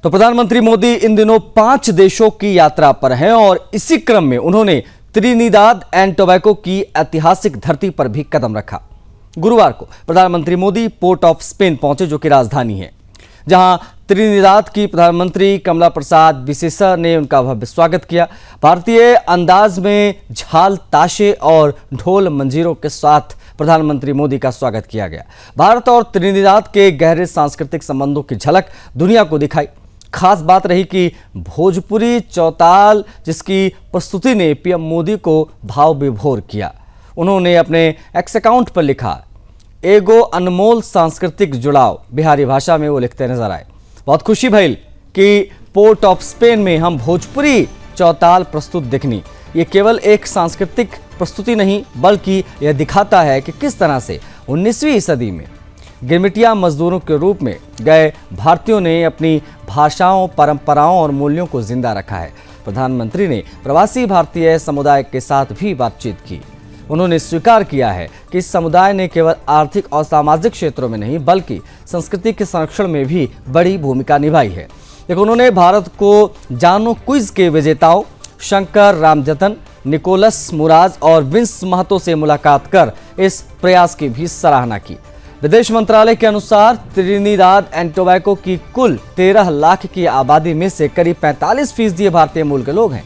तो प्रधानमंत्री मोदी इन दिनों 5 देशों की यात्रा पर हैं और इसी क्रम में उन्होंने त्रिनिदाद एंड टोबैगो की ऐतिहासिक धरती पर भी कदम रखा। गुरुवार को प्रधानमंत्री मोदी पोर्ट ऑफ स्पेन पहुंचे, जो कि राजधानी है, जहां त्रिनिदाद की प्रधानमंत्री कमला प्रसाद बिसेसा ने उनका भव्य स्वागत किया। भारतीय अंदाज में झाल, ताशे और ढोल मंजीरों के साथ प्रधानमंत्री मोदी का स्वागत किया गया। भारत और त्रिनिदाद के गहरे सांस्कृतिक संबंधों की झलक दुनिया को दिखाई। खास बात रही कि भोजपुरी चौताल, जिसकी प्रस्तुति ने पीएम मोदी को भाव विभोर किया। उन्होंने अपने एक्स अकाउंट पर लिखा, एगो अनमोल सांस्कृतिक जुड़ाव। बिहारी भाषा में वो लिखते नजर आए। बहुत खुशी भइल कि पोर्ट ऑफ स्पेन में हम भोजपुरी चौताल प्रस्तुत देखनी। ये केवल एक सांस्कृतिक प्रस्तुति नहीं, बल्कि यह दिखाता है कि किस तरह से 19वीं सदी में गिरमिटिया मजदूरों के रूप में गए भारतीयों ने अपनी भाषाओं, परंपराओं और मूल्यों को जिंदा रखा है। प्रधानमंत्री ने प्रवासी भारतीय समुदाय के साथ भी बातचीत की। उन्होंने स्वीकार किया है कि इस समुदाय ने केवल आर्थिक और सामाजिक क्षेत्रों में नहीं, बल्कि संस्कृति के संरक्षण में भी बड़ी भूमिका निभाई है। लेकिन उन्होंने भारत को जानो क्विज के विजेताओं शंकर रामजतन, निकोलस मुराज और विंस महतो से मुलाकात कर इस प्रयास की भी सराहना की। विदेश मंत्रालय के अनुसार त्रिनिदाद एंड टोबैगो की कुल 13 लाख की आबादी में से करीब 45% भारतीय मूल के लोग हैं।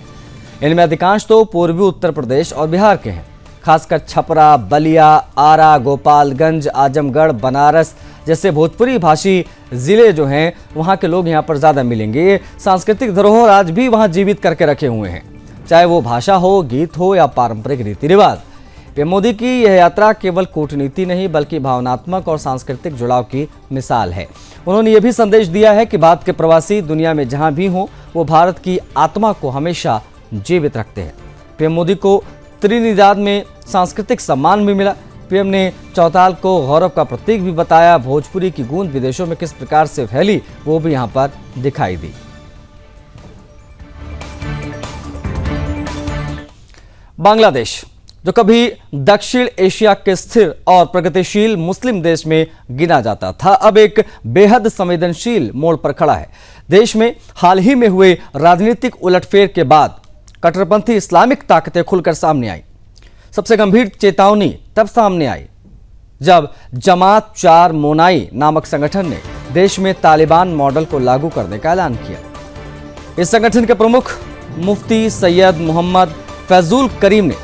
इनमें अधिकांश तो पूर्वी उत्तर प्रदेश और बिहार के हैं। खासकर छपरा, बलिया, आरा, गोपालगंज, आजमगढ़, बनारस जैसे भोजपुरी भाषी जिले जो हैं, वहाँ के लोग यहाँ पर ज़्यादा मिलेंगे। ये सांस्कृतिक धरोहर आज भी वहाँ जीवित करके रखे हुए हैं, चाहे वो भाषा हो, गीत हो या पारंपरिक रीति रिवाज। पीएम मोदी की यह यात्रा केवल कूटनीति नहीं, बल्कि भावनात्मक और सांस्कृतिक जुड़ाव की मिसाल है। उन्होंने ये भी संदेश दिया है कि भारत के प्रवासी दुनिया में जहाँ भी हों, वो भारत की आत्मा को हमेशा जीवित रखते हैं। पीएम मोदी को त्रिनिदाद में सांस्कृतिक सम्मान भी मिला। पीएम ने चौताल को गौरव का प्रतीक भी बताया। भोजपुरी की गूंज विदेशों में किस प्रकार से फैली, वो भी यहाँ पर दिखाई दी। बांग्लादेश, जो कभी दक्षिण एशिया के स्थिर और प्रगतिशील मुस्लिम देश में गिना जाता था, अब एक बेहद संवेदनशील मोड़ पर खड़ा है। देश में हाल ही में हुए राजनीतिक उलटफेर के बाद कट्टरपंथी इस्लामिक ताकतें खुलकर सामने आई। सबसे गंभीर चेतावनी तब सामने आई जब जमात चार मोनाई नामक संगठन ने देश में तालिबान मॉडल को लागू करने का ऐलान किया। इस संगठन के प्रमुख मुफ्ती सैयद मोहम्मद फैजुल करीम ने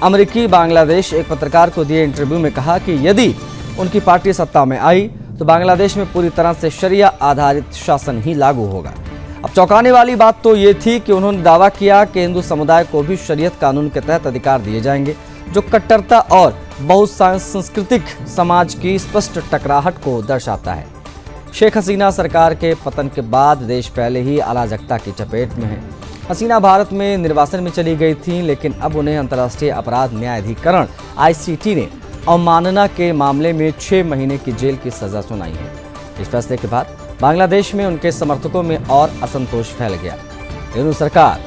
अमेरिकी बांग्लादेश एक पत्रकार को दिए इंटरव्यू में कहा कि यदि उनकी पार्टी सत्ता में आई तो बांग्लादेश में पूरी तरह से शरिया आधारित शासन ही लागू होगा। अब चौंकाने वाली बात तो ये थी कि उन्होंने दावा किया कि हिंदू समुदाय को भी शरीयत कानून के तहत अधिकार दिए जाएंगे, जो कट्टरता और बहुसांस्कृतिक समाज की स्पष्ट टकराहट को दर्शाता है। शेख हसीना सरकार के पतन के बाद देश पहले ही अराजकता की चपेट में है। हसीना भारत में निर्वासन में चली गई थी, लेकिन अब उन्हें अंतर्राष्ट्रीय अपराध न्यायाधिकरण ICT ने अवमानना के मामले में 6 महीने की जेल की सजा सुनाई है। इस फैसले के बाद बांग्लादेश में उनके समर्थकों में और असंतोष फैल गया। हिंदू सरकार,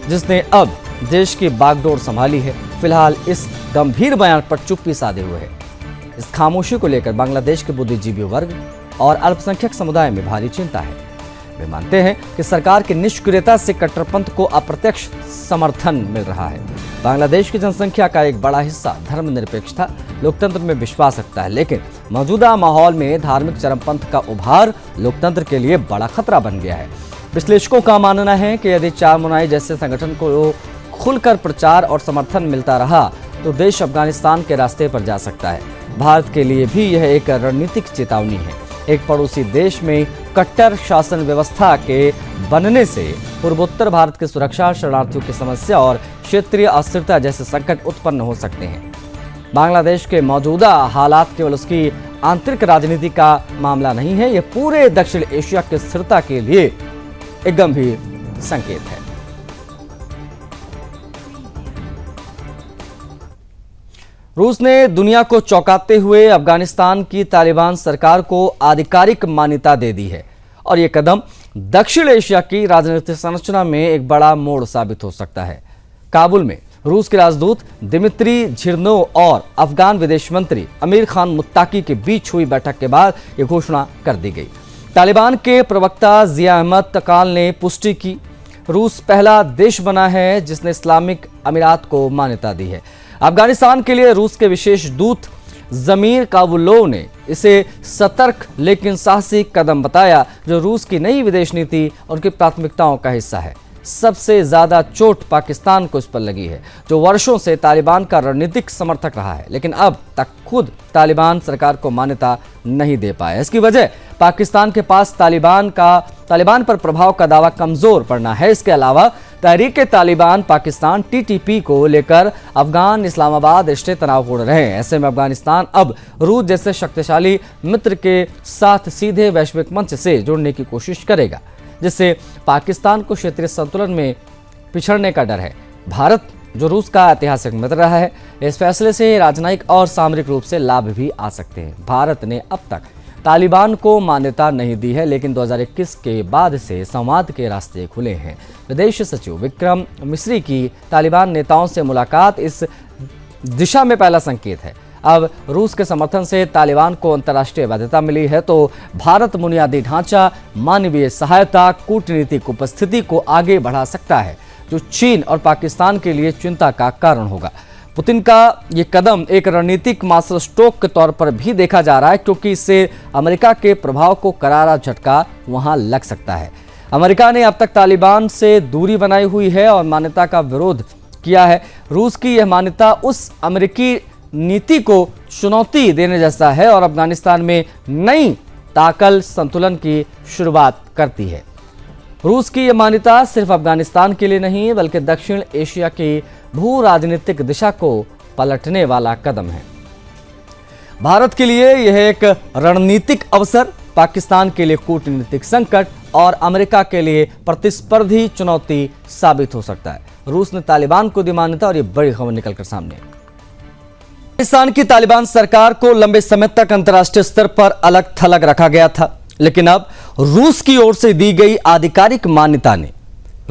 जिसने अब देश की बागडोर संभाली है, फिलहाल इस गंभीर बयान पर चुप्पी साधे हुए है। इस खामोशी को लेकर बांग्लादेश के बुद्धिजीवी वर्ग और अल्पसंख्यक समुदाय में भारी चिंता है। वे मानते हैं कि सरकार की निष्क्रियता से कट्टरपंथ को अप्रत्यक्ष समर्थन मिल रहा है। बांग्लादेश की जनसंख्या का एक बड़ा हिस्सा धर्मनिरपेक्षता, लोकतंत्र में विश्वास रखता है, लेकिन मौजूदा माहौल में धार्मिक चरमपंथ का उभार लोकतंत्र के लिए बड़ा खतरा बन गया है। विश्लेषकों का मानना है कि यदि चारमुनाई जैसे संगठन को खुलकर प्रचार और समर्थन मिलता रहा तो देश अफगानिस्तान के रास्ते पर जा सकता है। भारत के लिए भी यह एक रणनीतिक चेतावनी है। एक पड़ोसी देश में कट्टर शासन व्यवस्था के बनने से पूर्वोत्तर भारत की सुरक्षा, शरणार्थियों की समस्या और क्षेत्रीय अस्थिरता जैसे संकट उत्पन्न हो सकते हैं। बांग्लादेश के मौजूदा हालात केवल उसकी आंतरिक राजनीति का मामला नहीं है, यह पूरे दक्षिण एशिया की स्थिरता के लिए एक गंभीर संकेत है। रूस ने दुनिया को चौंकाते हुए अफगानिस्तान की तालिबान सरकार को आधिकारिक मान्यता दे दी है और यह कदम दक्षिण एशिया की राजनीतिक संरचना में एक बड़ा मोड़ साबित हो सकता है। काबुल में रूस के राजदूत दिमित्री झिरनोव और अफगान विदेश मंत्री अमीर खान मुत्ताकी के बीच हुई बैठक के बाद यह घोषणा कर दी गई। तालिबान के प्रवक्ता जिया अहमद तकाल ने पुष्टि की, रूस पहला देश बना है जिसने इस्लामिक अमीरात को मान्यता दी है। अफगानिस्तान के लिए रूस के विशेष दूत जमीर काबुलोव ने इसे सतर्क लेकिन साहसी कदम बताया, जो रूस की नई विदेश नीति और उनकी प्राथमिकताओं का हिस्सा है। सबसे ज्यादा चोट पाकिस्तान को इस पर लगी है, जो वर्षों से तालिबान का रणनीतिक समर्थक रहा है, लेकिन अब तक खुद तालिबान सरकार को मान्यता नहीं दे पाया। इसकी वजह पाकिस्तान के पास तालिबान पर प्रभाव का दावा कमजोर पड़ना है। इसके अलावा तहरीक तालिबान पाकिस्तान टीटीपी को लेकर अफगान इस्लामाबाद रिश्ते तनावपूर्ण रहे। ऐसे में अफगानिस्तान अब रूस जैसे शक्तिशाली मित्र के साथ सीधे वैश्विक मंच से जुड़ने की कोशिश करेगा, जिससे पाकिस्तान को क्षेत्रीय संतुलन में पिछड़ने का डर है। भारत, जो रूस का ऐतिहासिक मित्र रहा है, इस फैसले से राजनयिक और सामरिक रूप से लाभ भी आ सकते हैं। भारत ने अब तक तालिबान को मान्यता नहीं दी है, लेकिन 2021 के बाद से संवाद के रास्ते खुले हैं। विदेश सचिव विक्रम मिस्री की तालिबान नेताओं से मुलाकात इस दिशा में पहला संकेत है। अब रूस के समर्थन से तालिबान को अंतर्राष्ट्रीय वैधता मिली है, तो भारत बुनियादी ढांचा, मानवीय सहायता, कूटनीतिक उपस्थिति को आगे बढ़ा सकता है, जो चीन और पाकिस्तान के लिए चिंता का कारण होगा। पुतिन का ये कदम एक रणनीतिक मास्टर स्ट्रोक के तौर पर भी देखा जा रहा है, क्योंकि इससे अमेरिका के प्रभाव को करारा झटका वहां लग सकता है। अमेरिका ने अब तक तालिबान से दूरी बनाई हुई है और मान्यता का विरोध किया है। रूस की यह मान्यता उस अमेरिकी नीति को चुनौती देने जैसा है और अफगानिस्तान में नई ताकल संतुलन की शुरुआत करती है। रूस की यह मान्यता सिर्फ अफगानिस्तान के लिए नहीं, बल्कि दक्षिण एशिया की भू राजनीतिक दिशा को पलटने वाला कदम है। भारत के लिए यह एक रणनीतिक अवसर, पाकिस्तान के लिए कूटनीतिक संकट और अमेरिका के लिए प्रतिस्पर्धी चुनौती साबित हो सकता है। रूस ने तालिबान को दी मान्यता और ये बड़ी खबर निकलकर सामने आई। पाकिस्तान की तालिबान सरकार को लंबे समय तक अंतर्राष्ट्रीय स्तर पर अलग थलग रखा गया था, लेकिन अब रूस की ओर से दी गई आधिकारिक मान्यता ने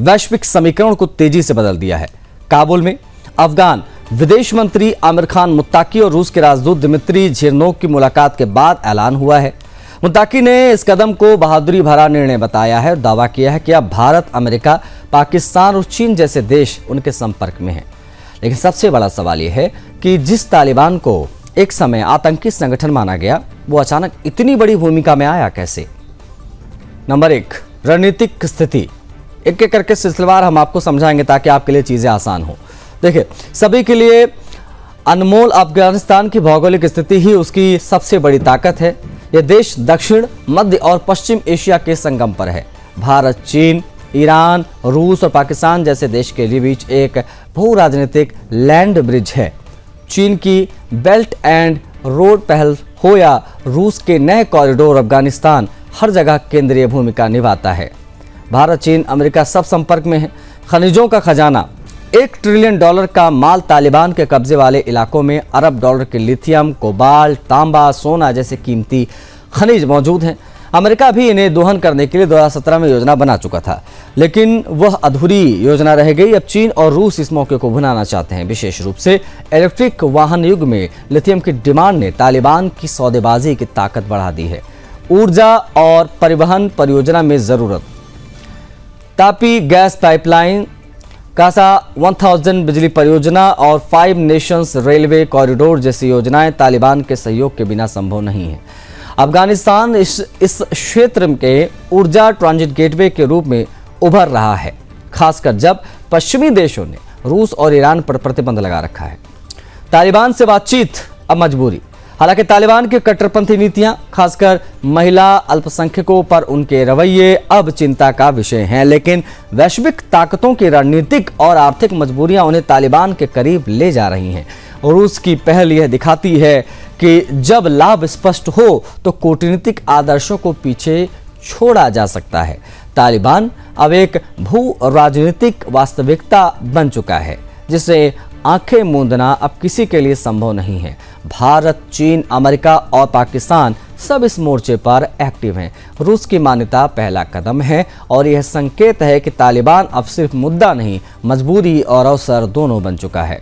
वैश्विक समीकरण को तेजी से बदल दिया है। काबुल में अफगान विदेश मंत्री आमिर खान मुत्ताकी और रूस के राजदूत दिमित्री झिरनोक की मुलाकात के बाद ऐलान हुआ है। मुत्ताकी ने इस कदम को बहादुरी भरा निर्णय बताया है और दावा किया है कि अब भारत, अमेरिका, पाकिस्तान और चीन जैसे देश उनके संपर्क में हैं। लेकिन सबसे बड़ा सवाल यह है कि जिस तालिबान को एक समय आतंकी संगठन माना गया, वो अचानक इतनी बड़ी भूमिका में आया कैसे? नंबर 1, रणनीतिक स्थिति। एक एक करके सिलसिलेवार हम आपको समझाएंगे ताकि आपके लिए चीजें आसान हो। देखिए, सभी के लिए अनमोल अफगानिस्तान की भौगोलिक स्थिति ही उसकी सबसे बड़ी ताकत है। यह देश दक्षिण, मध्य और पश्चिम एशिया के संगम पर है। भारत, चीन, ईरान, रूस और पाकिस्तान जैसे देश के बीच एक भू राजनीतिक लैंड ब्रिज है। चीन की बेल्ट एंड रोड पहल हो या रूस के नए कॉरिडोर, अफगानिस्तान हर जगह केंद्रीय भूमिका निभाता है। भारत, चीन, अमेरिका सब संपर्क में है। खनिजों का खजाना, $1 ट्रिलियन का माल तालिबान के कब्जे वाले इलाकों में अरब डॉलर के लिथियम, कोबाल्ट, तांबा, सोना जैसे कीमती खनिज मौजूद हैं। अमेरिका भी इन्हें दोहन करने के लिए 2017 में योजना बना चुका था, लेकिन वह अधूरी योजना रह गई। अब चीन और रूस इस मौके को भुनाना चाहते हैं। विशेष रूप से इलेक्ट्रिक वाहन युग में लिथियम की डिमांड ने तालिबान की सौदेबाजी की ताकत बढ़ा दी है। ऊर्जा और परिवहन परियोजना में जरूरत, तापी गैस पाइपलाइन, कासा 1000 बिजली परियोजना और 5 नेशंस रेलवे कॉरिडोर जैसी योजनाएं तालिबान के सहयोग के बिना संभव नहीं है। अफगानिस्तान इस क्षेत्र के ऊर्जा ट्रांजिट गेटवे के रूप में उभर रहा है, खासकर जब पश्चिमी देशों ने रूस और ईरान पर प्रतिबंध लगा रखा है। तालिबान से बातचीत अब मजबूरी। हालांकि तालिबान की कट्टरपंथी नीतियां, खासकर महिला अल्पसंख्यकों पर उनके रवैये अब चिंता का विषय हैं, लेकिन वैश्विक ताकतों की रणनीतिक और आर्थिक मजबूरियां उन्हें तालिबान के करीब ले जा रही हैं। रूस की पहल यह दिखाती है कि जब लाभ स्पष्ट हो तो कूटनीतिक आदर्शों को पीछे छोड़ा जा सकता है। तालिबान अब एक भू राजनीतिक वास्तविकता बन चुका है, जिसे आंखें मूंदना अब किसी के लिए संभव नहीं है। भारत, चीन, अमेरिका और पाकिस्तान सब इस मोर्चे पर एक्टिव हैं। रूस की मान्यता पहला कदम है और यह संकेत है कि तालिबान अब सिर्फ मुद्दा नहीं, मजबूरी और अवसर दोनों बन चुका है।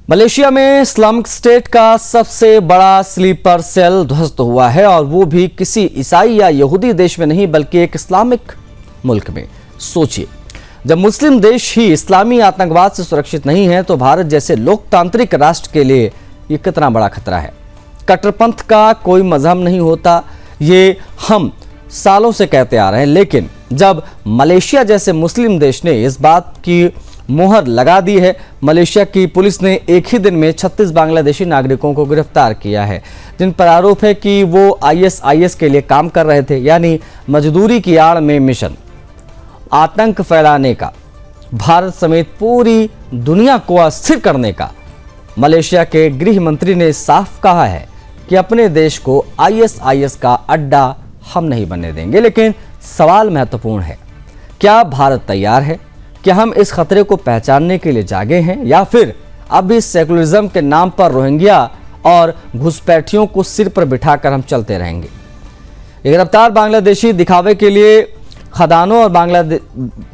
मलेशिया में इस्लामिक स्टेट का सबसे बड़ा स्लीपर सेल ध्वस्त हुआ है और वो भी किसी ईसाई या यहूदी देश में नहीं बल्कि एक इस्लामिक मुल्क में। सोचिए, जब मुस्लिम देश ही इस्लामी आतंकवाद से सुरक्षित नहीं है तो भारत जैसे लोकतांत्रिक राष्ट्र के लिए ये कितना बड़ा खतरा है। कट्टरपंथ का कोई मजहब नहीं होता, ये हम सालों से कहते आ रहे हैं, लेकिन जब मलेशिया जैसे मुस्लिम देश ने इस बात की मोहर लगा दी है, मलेशिया की पुलिस ने एक ही दिन में 36 बांग्लादेशी नागरिकों को गिरफ्तार किया है, जिन पर आरोप है कि वो आईएसआईएस के लिए काम कर रहे थे, यानी मजदूरी की आड़ में मिशन आतंक फैलाने का, भारत समेत पूरी दुनिया को अस्थिर करने का। मलेशिया के गृह मंत्री ने साफ कहा है कि अपने देश को आईएसआईएस का अड्डा हम नहीं बनने देंगे। लेकिन सवाल महत्वपूर्ण है, क्या भारत तैयार है? क्या हम इस खतरे को पहचानने के लिए जागे हैं या फिर अभी सेकुलरिज्म के नाम पर रोहिंग्या और घुसपैठियों को सिर पर बिठाकर हम चलते रहेंगे? ये गिरफ्तार बांग्लादेशी दिखावे के लिए खदानों और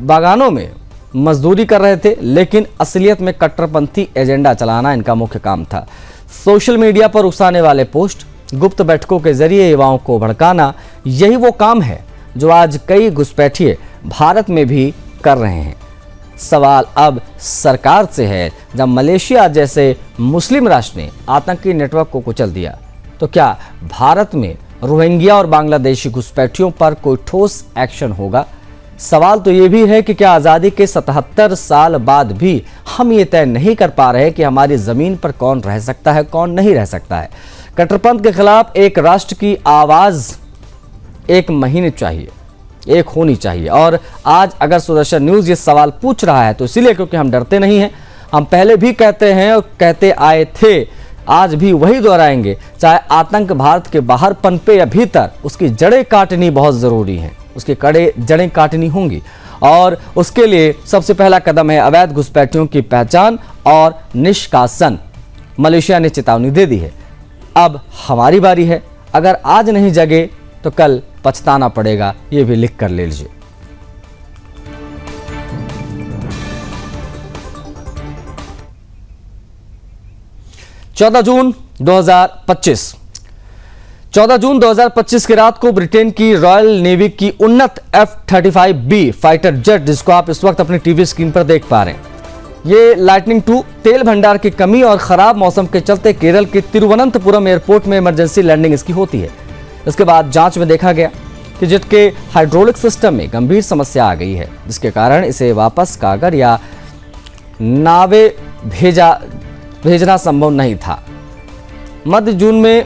बागानों में मजदूरी कर रहे थे, लेकिन असलियत में कट्टरपंथी एजेंडा चलाना इनका मुख्य काम था। सोशल मीडिया पर उकसाने वाले पोस्ट, गुप्त बैठकों के जरिए युवाओं को भड़काना, यही वो काम है जो आज कई घुसपैठिए भारत में भी कर रहे हैं। सवाल अब सरकार से है, जब मलेशिया जैसे मुस्लिम राष्ट्र ने आतंकी नेटवर्क को कुचल दिया, तो क्या भारत में रोहिंग्या और बांग्लादेशी घुसपैठियों पर कोई ठोस एक्शन होगा? सवाल तो ये भी है कि क्या आज़ादी के 77 साल बाद भी हम ये तय नहीं कर पा रहे कि हमारी ज़मीन पर कौन रह सकता है, कौन नहीं रह सकता है। कट्टरपंथ के खिलाफ एक राष्ट्र की आवाज़ एक महीने चाहिए, एक होनी चाहिए। और आज अगर सुदर्शन न्यूज़ ये सवाल पूछ रहा है तो इसीलिए क्योंकि हम डरते नहीं हैं। हम पहले भी कहते हैं और कहते आए थे, आज भी वही दोहराएंगे। चाहे आतंक भारत के बाहर पनपे या भीतर, उसकी जड़ें काटनी बहुत ज़रूरी है, उसकी जड़ें काटनी होंगी। और उसके लिए सबसे पहला कदम है अवैध घुसपैठियों की पहचान और निष्कासन। मलेशिया ने चेतावनी दे दी है, अब हमारी बारी है। अगर आज नहीं जगे तो कल पछताना पड़ेगा, ये भी लिख कर ले लीजिए। चौदह जून 2025 की रात को ब्रिटेन की रॉयल नेवी की उन्नत F-35B फाइटर जेट, जिसको आप इस वक्त अपनी टीवी स्क्रीन पर देख पा रहे हैं, ये लाइटनिंग 2 तेल भंडार की कमी और खराब मौसम के चलते केरल के तिरुवनंतपुरम एयरपोर्ट में इमरजेंसी लैंडिंग इसकी होती है। इसके बाद जांच में देखा गया कि जेट के हाइड्रोलिक सिस्टम में गंभीर समस्या आ गई है, जिसके कारण इसे वापस कागर या नावे भेजना संभव नहीं था। मध्य जून में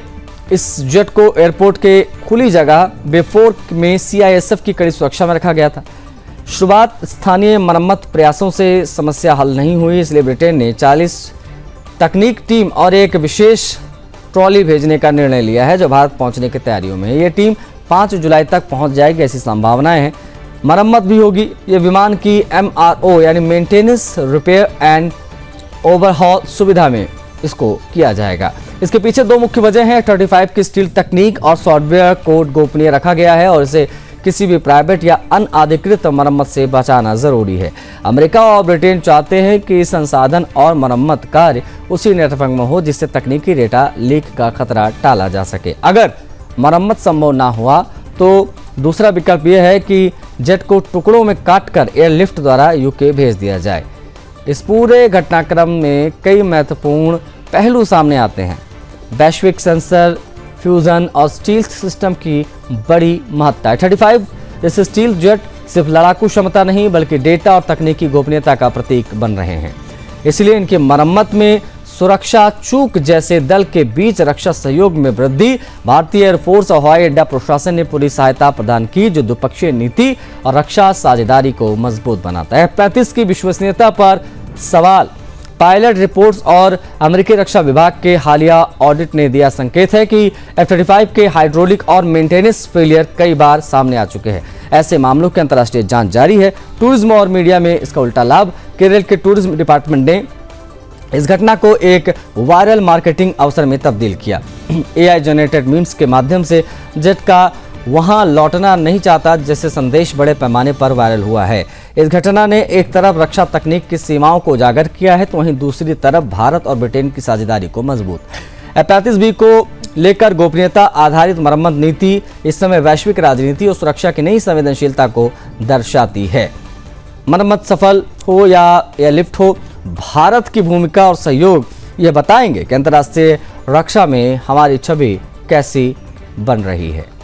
इस जेट को एयरपोर्ट के खुली जगह बेफोर्क में CISF की कड़ी सुरक्षा में रखा गया था। शुरुआत स्थानीय मरम्मत प्रयासों से समस्या हल नहीं हुई, इसलिए ब्रिटेन ने 40 तकनीक टीम और एक विशेष ट्रॉली भेजने का निर्णय लिया है, जो भारत पहुंचने की तैयारियों में है। ये टीम 5 जुलाई तक पहुंच जाएगी, ऐसी संभावनाएं हैं। मरम्मत भी होगी। ये विमान की MRO यानी मेंटेनेंस, रिपेयर एंड ओवरहॉल सुविधा में इसको किया जाएगा। इसके पीछे 2 मुख्य वजह हैं। F-35 की स्टील तकनीक और सॉफ्टवेयर कोड गोपनीय रखा गया है और इसे किसी भी प्राइवेट या अनअधिकृत मरम्मत से बचाना जरूरी है। अमेरिका और ब्रिटेन चाहते हैं कि संसाधन और मरम्मत कार्य उसी नेटवर्क में हो, जिससे तकनीकी डेटा लीक का खतरा टाला जा सके। अगर मरम्मत संभव ना हुआ तो दूसरा विकल्प यह है कि जेट को टुकड़ों में काटकर एयरलिफ्ट द्वारा UK भेज दिया जाए। इस पूरे घटनाक्रम में कई महत्वपूर्ण पहलू सामने आते हैं। वैश्विक सेंसर, फ्यूजन और स्टील सिस्टम की बड़ी महत्ता है। 35 जैसे स्टील जेट सिर्फ लड़ाकू क्षमता नहीं बल्कि डेटा और तकनीकी गोपनीयता का प्रतीक बन रहे हैं। इसलिए इनकी मरम्मत में सुरक्षा चूक जैसे दल के बीच रक्षा सहयोग में वृद्धि, भारतीय एयरफोर्स और हवाई अड्डा प्रशासन ने पूरी सहायता प्रदान की, जो द्विपक्षीय नीति और रक्षा साझेदारी को मजबूत बनाता है। F-35 की विश्वसनीयता पर सवाल। पायलट रिपोर्ट्स और अमेरिकी रक्षा विभाग के हालिया ऑडिट ने दिया संकेत है कि F-35 के हाइड्रोलिक और मेंटेनेंस फेलियर कई बार सामने आ चुके हैं। ऐसे मामलों की अंतर्राष्ट्रीय जांच जारी है। टूरिज्म और मीडिया में इसका उल्टा लाभ। केरल के टूरिज्म डिपार्टमेंट ने इस घटना को एक वायरल मार्केटिंग अवसर में तब्दील किया। AI जनरेटेड मीम्स के माध्यम से जेट का वहां लौटना नहीं चाहता जैसे संदेश बड़े पैमाने पर वायरल हुआ है। इस घटना ने एक तरफ रक्षा तकनीक की सीमाओं को उजागर किया है, तो वहीं दूसरी तरफ भारत और ब्रिटेन की साझेदारी को मजबूत। F-35B को लेकर गोपनीयता आधारित मरम्मत नीति इस समय वैश्विक राजनीति और सुरक्षा की नई संवेदनशीलता को दर्शाती है। मरम्मत सफल हो या एयरलिफ्ट हो, भारत की भूमिका और सहयोग यह बताएंगे कि अंतर्राष्ट्रीय रक्षा में हमारी छवि कैसी बन रही है।